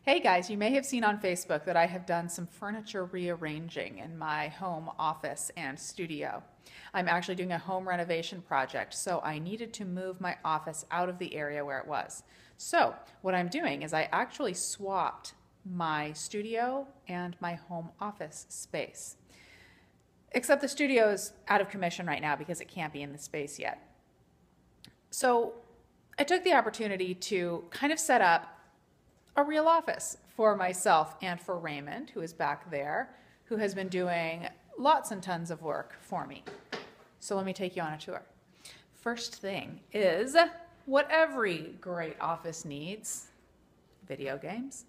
Hey guys, you may have seen on Facebook that I have done some furniture rearranging in my home office and studio. I'm actually doing a home renovation project, so I needed to move my office out of the area where it was. So what I'm doing is I actually swapped my studio and my home office space. Except the studio is out of commission right now because it can't be in the space yet. So I took the opportunity to kind of set up a real office for myself and for Raymond, who is back there, who has been doing lots and tons of work for me. So let me take you on a tour. First thing is what every great office needs: video games.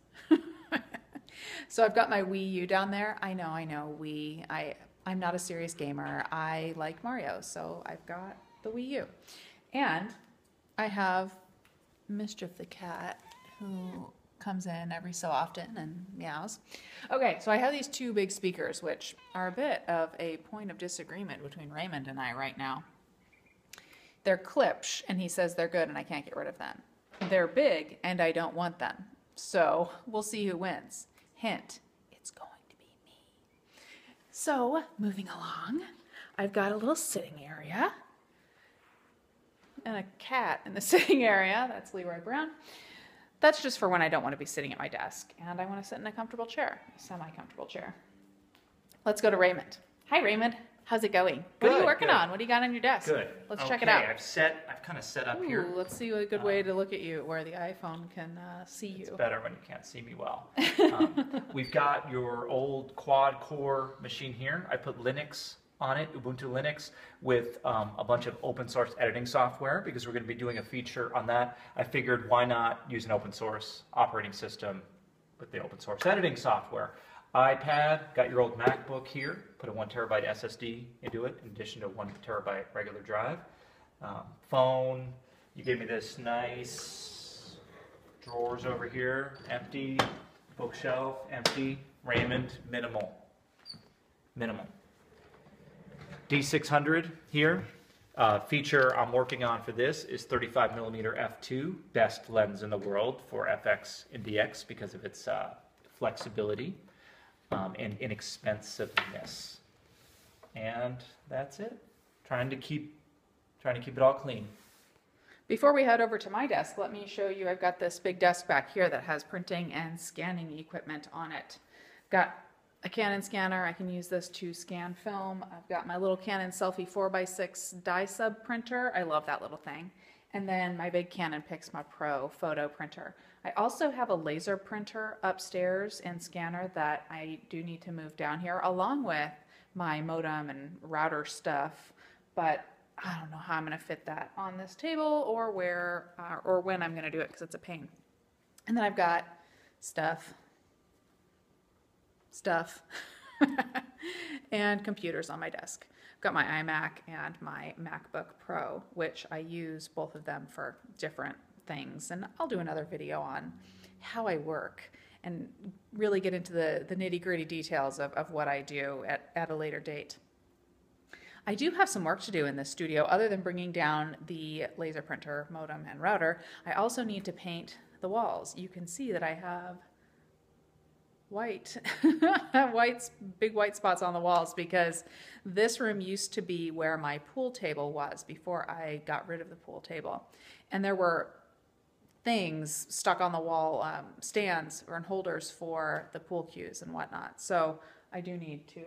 So I've got my Wii U down there. I know, I'm not a serious gamer. I like Mario, so I've got the Wii U. And I have Mischief the cat, who comes in every so often and meows. Okay, so I have these two big speakers, which are a bit of a point of disagreement between Raymond and I right now. They're Klipsch, and he says they're good and I can't get rid of them. They're big and I don't want them. So we'll see who wins. Hint, it's going to be me. So moving along, I've got a little sitting area and a cat in the sitting area. That's Leroy Brown. That's just for when I don't want to be sitting at my desk and I want to sit in a comfortable chair, a semi-comfortable chair. Let's go to Raymond. Hi, Raymond. How's it going? What are you working on? What do you got on your desk? Good. Let's check it out. I've kind of set up here. Let's see a good way to look at you where the iPhone can see you. It's better when you can't see me well. We've got your old quad core machine here. I put Linux on it, Ubuntu Linux, with a bunch of open source editing software because we're going to be doing a feature on that. I figured why not use an open source operating system with the open source editing software. iPad, got your old MacBook here, put a 1 terabyte SSD into it in addition to 1 terabyte regular drive. Phone, you gave me this nice drawers over here, empty, bookshelf, empty, Raymond, minimal. D600 here. Feature I'm working on for this is 35mm f2, best lens in the world for FX and DX because of its flexibility and inexpensiveness. And that's it. Trying to keep it all clean. Before we head over to my desk, let me show you. I've got this big desk back here that has printing and scanning equipment on it. Got a Canon scanner. I can use this to scan film. I've got my little Canon Selfie 4x6 die sub printer. I love that little thing. And then my big Canon Pixma Pro photo printer. I also have a laser printer upstairs and scanner that I do need to move down here, along with my modem and router stuff. But I don't know how I'm going to fit that on this table or where or when I'm going to do it because it's a pain. And then I've got stuff and computers on my desk. I've got my iMac and my MacBook Pro, which I use both of them for different things. And I'll do another video on how I work and really get into the nitty-gritty details of what I do at a later date. I do have some work to do in this studio other than bringing down the laser printer, modem, and router. I also need to paint the walls. You can see that I have big white spots on the walls because this room used to be where my pool table was before I got rid of the pool table. And there were things stuck on the wall, stands or holders for the pool cues and whatnot. So I do need to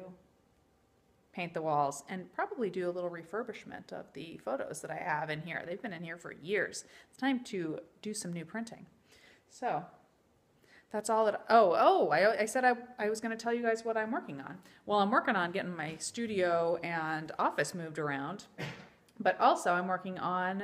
paint the walls and probably do a little refurbishment of the photos that I have in here. They've been in here for years. It's time to do some new printing. So that's all that, I said I was going to tell you guys what I'm working on. Well, I'm working on getting my studio and office moved around, but also I'm working on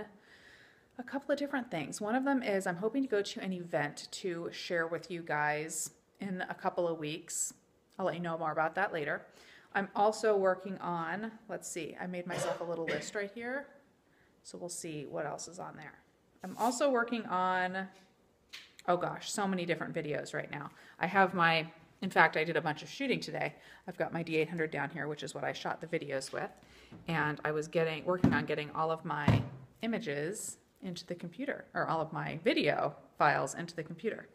a couple of different things. One of them is I'm hoping to go to an event to share with you guys in a couple of weeks. I'll let you know more about that later. I'm also working on, let's see, I made myself a little list right here, so we'll see what else is on there. I'm also working on, oh gosh, so many different videos right now. I have in fact, I did a bunch of shooting today. I've got my D800 down here, which is what I shot the videos with. And I was working on getting all of my images into the computer, or all of my video files into the computer.